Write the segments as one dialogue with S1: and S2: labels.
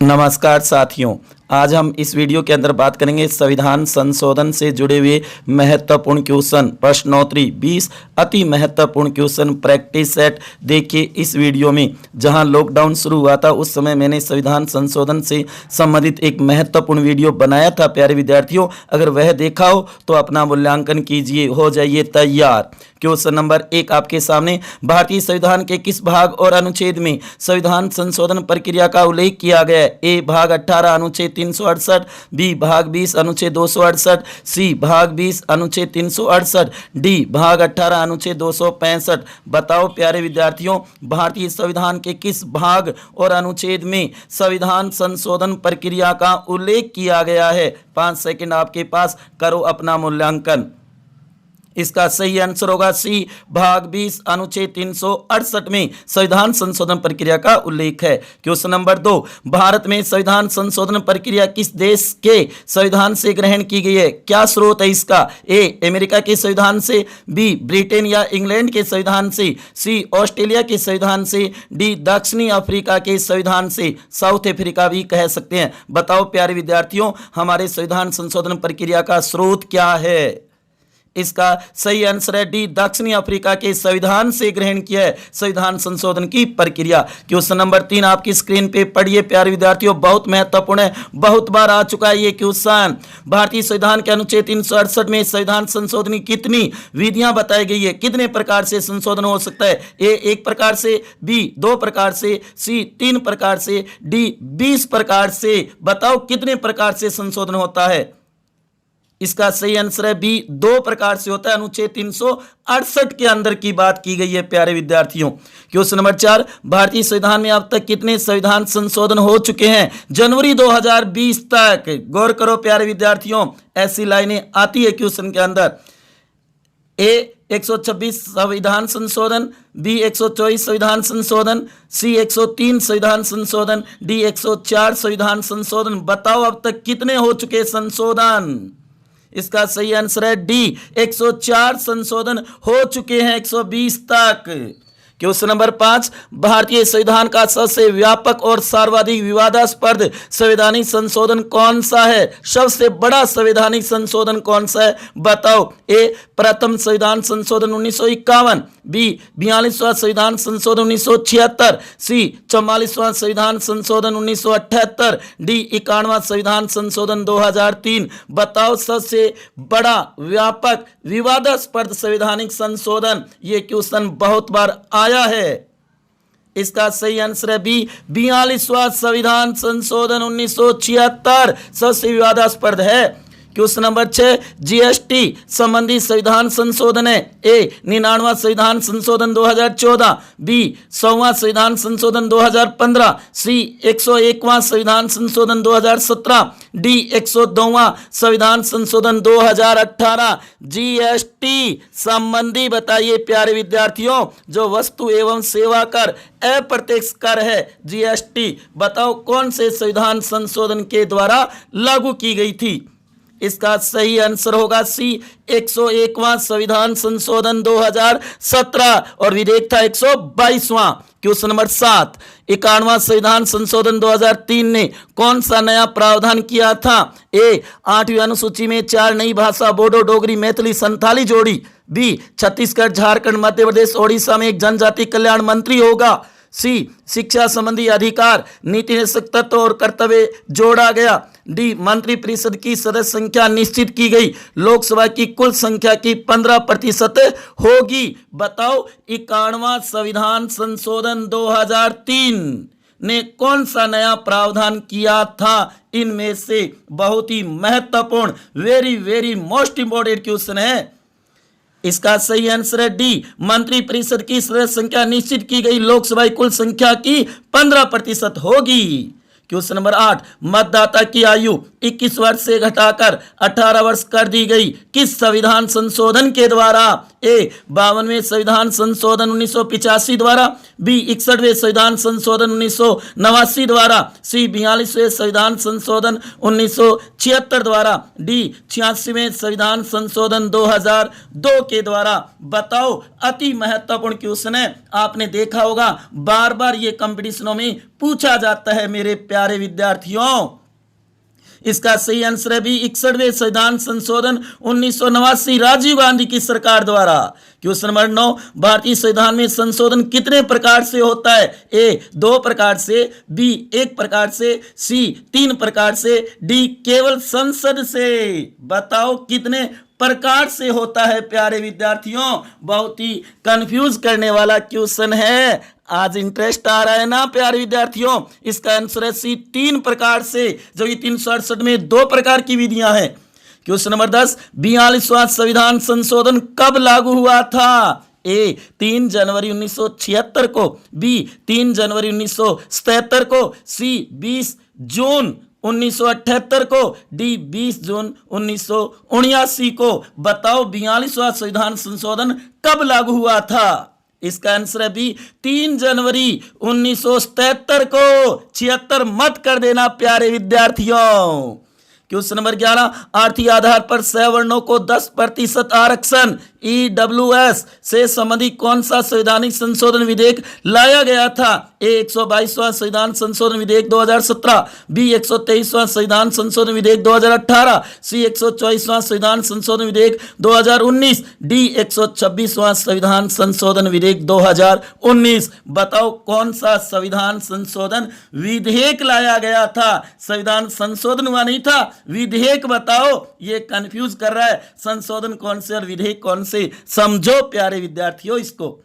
S1: नमस्कार साथियों, आज हम इस वीडियो के अंदर बात करेंगे संविधान संशोधन से जुड़े हुए महत्वपूर्ण क्वेश्चन प्रश्नोत्तरी 20 अति महत्वपूर्ण क्वेश्चन प्रैक्टिस सेट। देखिए इस वीडियो में जहां लॉकडाउन शुरू हुआ था उस समय मैंने संविधान संशोधन से संबंधित एक महत्वपूर्ण वीडियो बनाया था प्यारे विद्यार्थियों। अगर वह देखा हो तो अपना मूल्यांकन कीजिए, हो जाइए तैयार। क्वेश्चन नंबर 1 आपके सामने, भारतीय संविधान के किस भाग और अनुच्छेद में संविधान संशोधन प्रक्रिया का उल्लेख किया गया है? ए भाग 18 अनुच्छेद 368, बी भाग 20 अनुच्छेद 268, सी भाग 20 अनुच्छेद 368, डी भाग 18 अनुच्छेद 265। बताओ प्यारे विद्यार्थियों, भारतीय संविधान के किस भाग और अनुच्छेद में संविधान संशोधन प्रक्रिया का उल्लेख किया गया है? 5 सेकंड आपके पास, करो अपना मूल्यांकन। इसका सही आंसर होगा सी भाग 20 अनुच्छेद 368 में संविधान संशोधन प्रक्रिया का उल्लेख है। क्वेश्चन नंबर 2, भारत में संविधान संशोधन प्रक्रिया किस देश के संविधान से ग्रहण की गई है? क्या स्रोत है इसका? ए अमेरिका के संविधान से, बी ब्रिटेन या इंग्लैंड के संविधान से, सी ऑस्ट्रेलिया के संविधान से, डी दक्षिणी अफ्रीका के संविधान से, साउथ अफ्रीका भी कह सकते हैं। बताओ प्यारे विद्यार्थियों, हमारे संविधान संशोधन प्रक्रिया का स्रोत क्या है? इसका सही आंसर है डी दक्षिणी अफ्रीका के संविधान से ग्रहण किया है संविधान संशोधन की प्रक्रिया। क्वेश्चन नंबर 3 आपकी स्क्रीन पे पढ़िए प्यारे विद्यार्थियों, बहुत महत्वपूर्ण है, बहुत बार आ चुका है ये क्वेश्चन। भारतीय संविधान के अनुच्छेद 368 में संविधान संशोधन की कितनी विधियां बताई गई है? कितने प्रकार से संशोधन हो सकता है? ए 1 प्रकार से, बी 2 प्रकार से, सी 3 प्रकार से, डी 20 प्रकार से। बताओ कितने प्रकार से संशोधन होता है? इसका सही आंसर है बी 2 प्रकार से होता है। अनुच्छेद 368 के अंदर की बात की गई है प्यारे विद्यार्थियों। क्वेश्चन नंबर 4, भारतीय संविधान में अब तक कितने संविधान संशोधन हो चुके हैं जनवरी 2020 तक? गौर करो प्यारे विद्यार्थियों, ऐसी लाइनें आती है क्वेश्चन के अंदर। ए 126 संविधान संशोधन, बी 124 संविधान संशोधन, सी 103 संविधान संशोधन, डी 104 संविधान संशोधन। बताओ अब तक कितने हो चुके संशोधन? इसका सही आंसर है डी 104 संशोधन हो चुके हैं 120 तक। क्वेश्चन नंबर 5, भारतीय संविधान का सबसे व्यापक और सर्वाधिक विवादास्पद संवैधानिक संशोधन कौन सा है? सबसे बड़ा संवैधानिक संशोधन कौन सा है? बताओ। ए प्रथम संविधान संशोधन 1951, बी 42वां संविधान संशोधन 1976, सी 44वां संविधान संशोधन 1978, डी 51वां संविधान संशोधन 2003। बताओ सबसे बड़ा व्यापक विवादास्पद संवैधानिक संशोधन। ये क्वेश्चन बहुत बार आया है। इसका सही आंसर है बी 42वां संविधान संशोधन 1976 सबसे विवादास्पद है। क्वेश्चन नंबर 6, जीएसटी संबंधी संविधान संशोधन है। ए 99वां संविधान संशोधन 2014, बी 100वां संविधान संशोधन 2015, सी 101वां संविधान संशोधन 2017, डी 102वां संविधान संशोधन 2018। जीएसटी संबंधी बताइए प्यारे विद्यार्थियों, जो वस्तु एवं सेवा कर अप्रत्यक्ष कर है जीएसटी। बताओ कौन से संविधान संशोधन के द्वारा लागू की गई थी? इसका सही आंसर होगा सी 101वां संविधान संशोधन 2017 और विधेयक था 122वां। क्वेश्चन नंबर 7, 51वां संविधान संशोधन 2003 ने कौन सा नया प्रावधान किया था? ए 8वीं अनुसूची में 4 नई भाषा बोडो, डोगरी, मैथिली, संथाली जोड़ी, बी छत्तीसगढ़, झारखंड, मध्य प्रदेश, ओडिशा में एक जनजाति कल्याण मंत्री होगा, सी शिक्षा संबंधी अधिकार, नीति निदेशक तत्व और कर्तव्य जोड़ा गया, डी मंत्रिपरिषद की सदस्य संख्या निश्चित की गई, लोकसभा की कुल संख्या की 15% होगी। बताओ 51वां संविधान संशोधन 2003 ने कौन सा नया प्रावधान किया था? इनमें से बहुत ही महत्वपूर्ण, very very most important question है। इसका सही आंसर है डी मंत्रिपरिषद की सदस्य संख्या निश्चित की गई, लोकसभा कुल संख्या की 15% होगी। क्वेश्चन नंबर 8, मतदाता की आयु 21 वर्ष से घटाकर 18 वर्ष कर दी गई किस संविधान संशोधन के द्वारा? ए 52वें संविधान संशोधन 1985 द्वारा, बी 61वें संविधान संशोधन 1989 द्वारा, सी 42वें संविधान संशोधन 1976 द्वारा, डी 86वें संविधान संशोधन 2002 के द्वारा। बताओ, अति महत्वपूर्ण क्वेश्चन है, आपने देखा होगा बार बार ये कंपटीशनों में पूछा जाता है मेरे प्यारे विद्यार्थियों। इसका सही आंसर है बी 61वें संविधान संशोधन 1989 राजीव गांधी की सरकार द्वारा। क्वेश्चन नंबर 9, भारतीय संविधान में संशोधन कितने प्रकार से होता है? ए 2 प्रकार से, बी 1 प्रकार से, सी 3 प्रकार से, डी केवल संसद से। बताओ कितने प्रकार से होता है प्यारे विद्यार्थियों? बहुत ही कंफ्यूज करने वाला क्वेश्चन है। आज इंटरेस्ट आ रहा है ना प्यारे विद्यार्थियों? इसका आंसर है सी 3 प्रकार से, जबकि 368 में 2 प्रकार की विधियां हैं। क्वेश्चन नंबर 10, 42वां संविधान संशोधन कब लागू हुआ था? ए 3 जनवरी 1976 को, बी 3 जनवरी 1977 को, सी 20 जून 1978 को, डी 20 जून 1979 को। बताओ 42वां संविधान संशोधन कब लागू हुआ था? इसका आंसर है बी 3 जनवरी 1977 को। 76 मत कर देना प्यारे विद्यार्थियों। क्वेश्चन नंबर 11, आर्थिक आधार पर सवर्णों को 10% आरक्षण EWS से संबंधित कौन सा संवैधानिक संशोधन विधेयक लाया गया था? ए 122वां संविधान संशोधन विधेयक 2017, बी 123वां संविधान संशोधन विधेयक 2018, सी 124वां संविधान संशोधन विधेयक 2019, डी 126वां संविधान संशोधन विधेयक 2019। बताओ कौन सा संविधान संशोधन विधेयक लाया गया था? संविधान संशोधन हुआ नहीं था, विधेयक बताओ। ये कंफ्यूज कर रहा है, संशोधन कौन से और विधेयक कौन से, समझो प्यारे विद्यार्थियों इसको।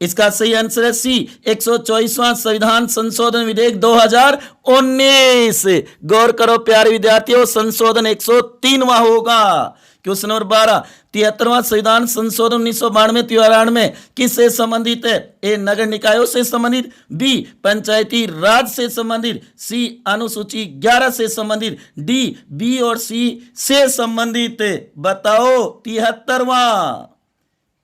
S1: इसका सही आंसर है सी 124वां संविधान संशोधन विधेयक 2019। गौर करो प्यारे विद्यार्थियों, संशोधन 103वां होगा। क्वेश्चन नंबर 12, 73वां संविधान संशोधन 1992-93 किससे संबंधित है? ए नगर निकायों से संबंधित, बी पंचायती राज से संबंधित, सी अनुसूची 11 से संबंधित, डी बी और सी से संबंधित। बताओ 73वां।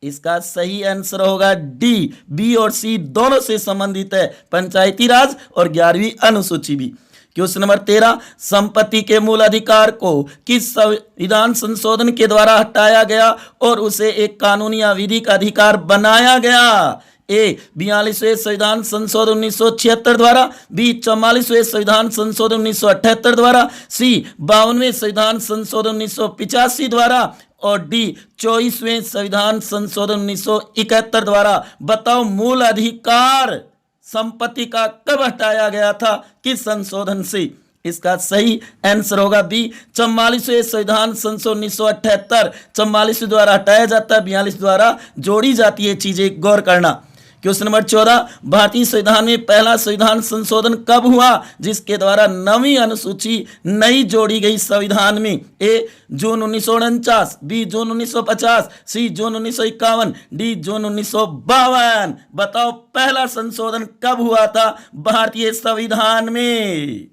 S1: इसका सही आंसर होगा डी, बी और सी दोनों से संबंधित है, पंचायती राज और 11वीं अनुसूची भी। क्वेश्चन नंबर 13, संपत्ति के मूल अधिकार को किस संविधान संशोधन के द्वारा हटाया गया और उसे एक कानूनी या विधिक अधिकार बनाया गया? ए 42वें संविधान संशोधन 1976 द्वारा, बी 44वें संविधान संशोधन 1978 द्वारा, सी 52वें संविधान संशोधन 1985 द्वारा और डी 24वें संविधान संशोधन 1971 द्वारा। बताओ मूल अधिकार संपत्ति का कब हटाया गया था, किस संशोधन से? इसका सही आंसर होगा बी 44वें संविधान संशोधन 1978। 44 द्वारा हटाया जाता है, 42 द्वारा जोड़ी जाती है चीजें, गौर करना। क्वेश्चन नंबर 14, भारतीय संविधान में पहला संविधान संशोधन कब हुआ जिसके द्वारा 9वीं अनुसूची नई जोड़ी गई संविधान में? ए जून 1949, बी जून 1950, सी जून 1951, डी जून 1952। बताओ पहला संशोधन कब हुआ था भारतीय संविधान में?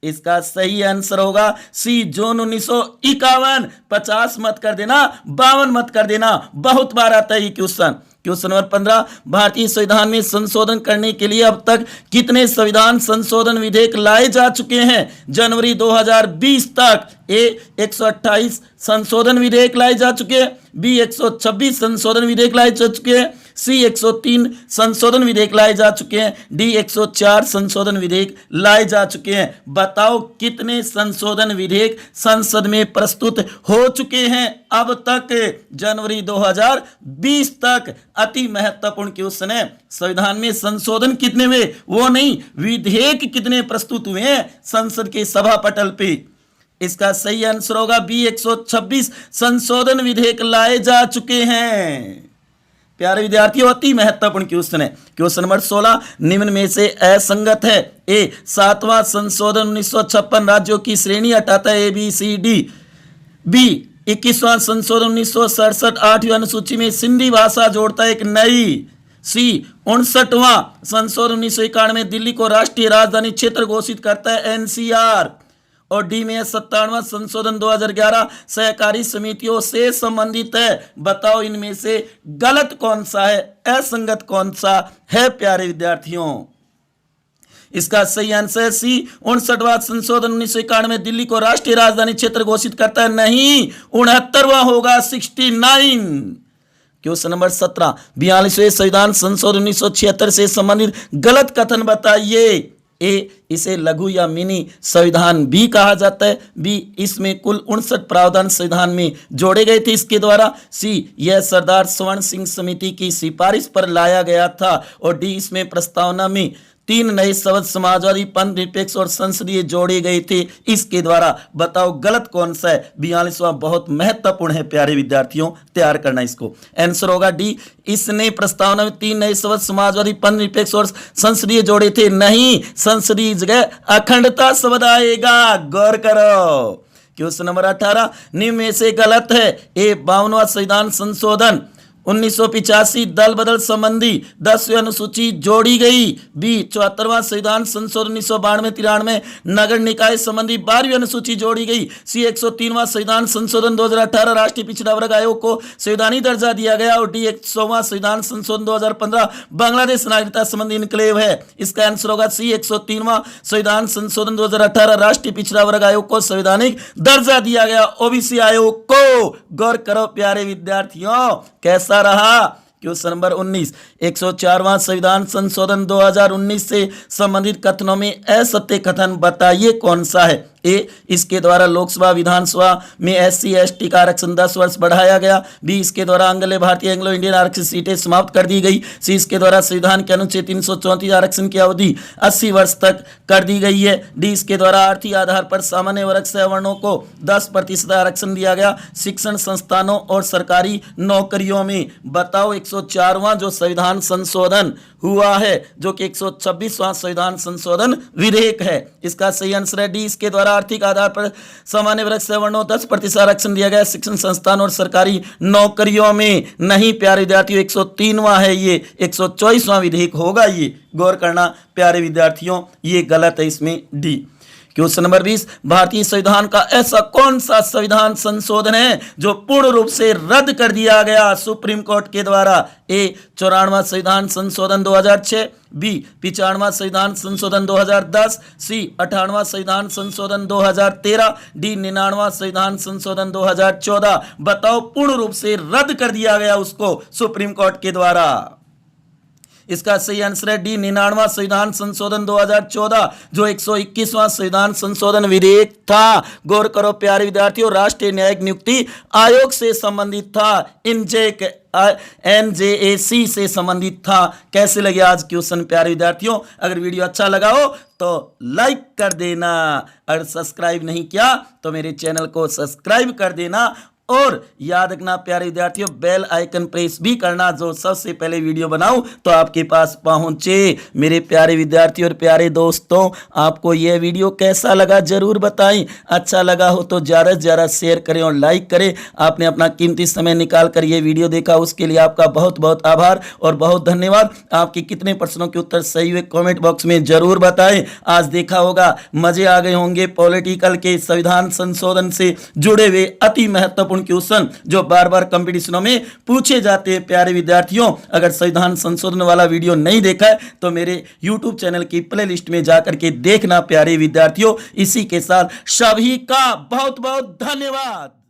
S1: इसका सही आंसर होगा सी जून 1951। 50 मत कर देना, 52 मत कर देना, बहुत बार आता है ये क्वेश्चन। क्वेश्चन नंबर 15, भारतीय संविधान में संशोधन करने के लिए अब तक कितने संविधान संशोधन विधेयक लाए जा चुके हैं जनवरी 2020 तक? ए 128 संशोधन विधेयक लाए जा चुके हैं, बी 126 संशोधन विधेयक लाए जा चुके हैं, सी 103 संशोधन विधेयक लाए जा चुके हैं, डी 104 संशोधन विधेयक लाए जा चुके हैं। बताओ कितने संशोधन विधेयक संसद में प्रस्तुत हो चुके हैं अब तक जनवरी 2020 तक? अति महत्वपूर्ण क्वेश्चन है। संविधान में संशोधन कितने हुए वो नहीं, विधेयक कितने प्रस्तुत हुए हैं संसद के सभा पटल पे? इसका सही आंसर होगा बी 126 संशोधन विधेयक लाए जा चुके हैं। प्यारे विद्यार्थियों, अति महत्वपूर्ण क्वेश्चन है। क्वेश्चन नंबर 16, निम्न में से असंगत है? ए 7वां संशोधन 1956 राज्यों की श्रेणी हटाता है, A B C D, B 21वां संशोधन 1967 8वीं अनुसूची में सिंधी भाषा जोड़ता है एक नई, सी 59वां संशोधन 1991 दिल्ली को राष्ट्रीय राजधानी क्षेत्र घोषित करता है NCR, और डी में 57वां संशोधन 2011 सहकारी समितियों से संबंधित है। बताओ इनमें से गलत कौन सा है, असंगत कौन सा है प्यारे विद्यार्थियों। इसका सही आंसर सी 59वां संशोधन 1991 दिल्ली को राष्ट्रीय राजधानी क्षेत्र घोषित करता है। नहीं, 69वां होगा, 69। क्वेश्चन नंबर 17 42वें संविधान संशोधन 1976 से संबंधित गलत कथन बताइए। ए, इसे लघु या मिनी संविधान भी कहा जाता है। बी, इसमें कुल 59 प्रावधान संविधान में जोड़े गए थे इसके द्वारा। सी, यह सरदार स्वर्ण सिंह समिति की सिफारिश पर लाया गया था। और डी, इसमें प्रस्तावना में 3 नए शब्द समाजवादी, पंथ निरपेक्ष और संसदीय जोड़े गए थे इसके द्वारा। बताओ गलत कौन सा है। 42वां बहुत महत्वपूर्ण है प्यारे विद्यार्थियों, तैयार करना इसको। आंसर होगा डी, इसने प्रस्तावना में 3 नए शब्द समाजवादी, पंथ निरपेक्ष और संसदीय जोड़े थे। नहीं, संसदीय जगह अखंडता शब्द आएगा, गौर करो। क्वेश्चन नंबर 18 निम्न में से गलत है। ए, 52वां संविधान संशोधन 1985 दल बदल संबंधी 10वीं अनुसूची जोड़ी गई। बी, 74वां संविधान संशोधन 1992-93 नगर निकाय संबंधी 12वीं अनुसूची जोड़ी गई। सी, 103वां संविधान संशोधन 2018 राष्ट्रीय पिछड़ा वर्ग आयोग को संवैधानिक दर्जा दिया गया। और डी, 100वां संविधान संशोधन 2015 बांग्लादेश नागरिकता संबंधी इनक्लेव है। इसका आंसर होगा सी, 103वां संविधान संशोधन 2018 राष्ट्रीय पिछड़ा वर्ग आयोग को संवैधानिक दर्जा दिया गया, ओबीसी आयोग को। गौर करो प्यारे विद्यार्थियों, कैसा रहा। क्वेश्चन नंबर 19 104वां संविधान संशोधन 2019 से संबंधित कथनों में असत्य कथन बताइए कौन सा है। ए, इसके द्वारा लोकसभा विधानसभा में SC ST का आरक्षण 10 वर्ष बढ़ाया गया। बी, इसके द्वारा आंग्ल भारतीय एंग्लो इंडियन आरक्षित सीटें समाप्त कर दी गई। सी, इसके द्वारा संविधान के अनुच्छेद 334 आरक्षण की अवधि 80 वर्ष तक कर दी गई है। डी, इसके द्वारा आर्थिक आधार पर सामान्य वर्ग से अवर्णों को 10% आरक्षण दिया गया शिक्षण संस्थानों और सरकारी नौकरियों में। बताओ 104वां जो संविधान संशोधन हुआ है, जो कि 126वां संविधान संशोधन विधेयक है, इसका सही आंसर है डी, इसके द्वारा आर्थिक आधार पर सामान्य वर्ग से अवर्णों 10% आरक्षण दिया गया शिक्षण संस्थान और सरकारी नौकरियों में। नहीं प्यारे विद्यार्थियों, 103वां है ये, 124वां विधेयक होगा ये। गौर करना प्यारे विद्यार्थियों, ये गलत है, इसमें डी। क्वेश्चन नंबर 20 भारतीय संविधान का ऐसा कौन सा संविधान संशोधन है जो पूर्ण रूप से रद्द कर दिया गया सुप्रीम कोर्ट के द्वारा। ए, 94वां संविधान संशोधन 2006। बी, 95वां संविधान संशोधन 2010। सी, 58वां संविधान संशोधन 2013। डी, 99वां संविधान संशोधन 2014। बताओ पूर्ण रूप से रद्द कर दिया गया उसको सुप्रीम कोर्ट के द्वारा। इसका सही आंसर है डी, 99वां संविधान संशोधन 2014 जो 121वां संविधान संशोधन विधेयक था। गौर करो प्यारे विद्यार्थियों, राष्ट्रीय न्यायिक नियुक्ति आयोग से संबंधित था, NJAC से संबंधित था। कैसे लगे आज क्वेश्चन प्यारे विद्यार्थियों? अगर वीडियो अच्छा लगा हो तो लाइक कर देना, अगर सब्सक्राइब नहीं किया तो मेरे चैनल को सब्सक्राइब कर देना। और याद रखना प्यारे विद्यार्थियों, बेल आइकन प्रेस भी करना, जो सबसे पहले वीडियो बनाऊं तो आपके पास पहुंचे। मेरे प्यारे विद्यार्थियों और प्यारे दोस्तों, आपको यह वीडियो कैसा लगा जरूर बताएं। अच्छा लगा हो तो ज़्यादा से ज़्यादा शेयर करें और लाइक करें। आपने अपना कीमती समय निकाल कर यह वीडियो देखा, उसके लिए आपका बहुत बहुत आभार और बहुत धन्यवाद। आपके कितने प्रश्नों के उत्तर सही हुए कमेंट बॉक्स में जरूर बताएं। आज देखा होगा, मजे आ गए होंगे पॉलिटिकल के संविधान संशोधन से जुड़े हुए अति महत्वपूर्ण क्वेश्चन जो बार बार कंपटीशनों में पूछे जाते हैं। प्यारे विद्यार्थियों, अगर संविधान संशोधन वाला वीडियो नहीं देखा है तो मेरे YouTube चैनल की प्लेलिस्ट में जाकर के देखना प्यारे विद्यार्थियों। इसी के साथ सभी का बहुत बहुत धन्यवाद।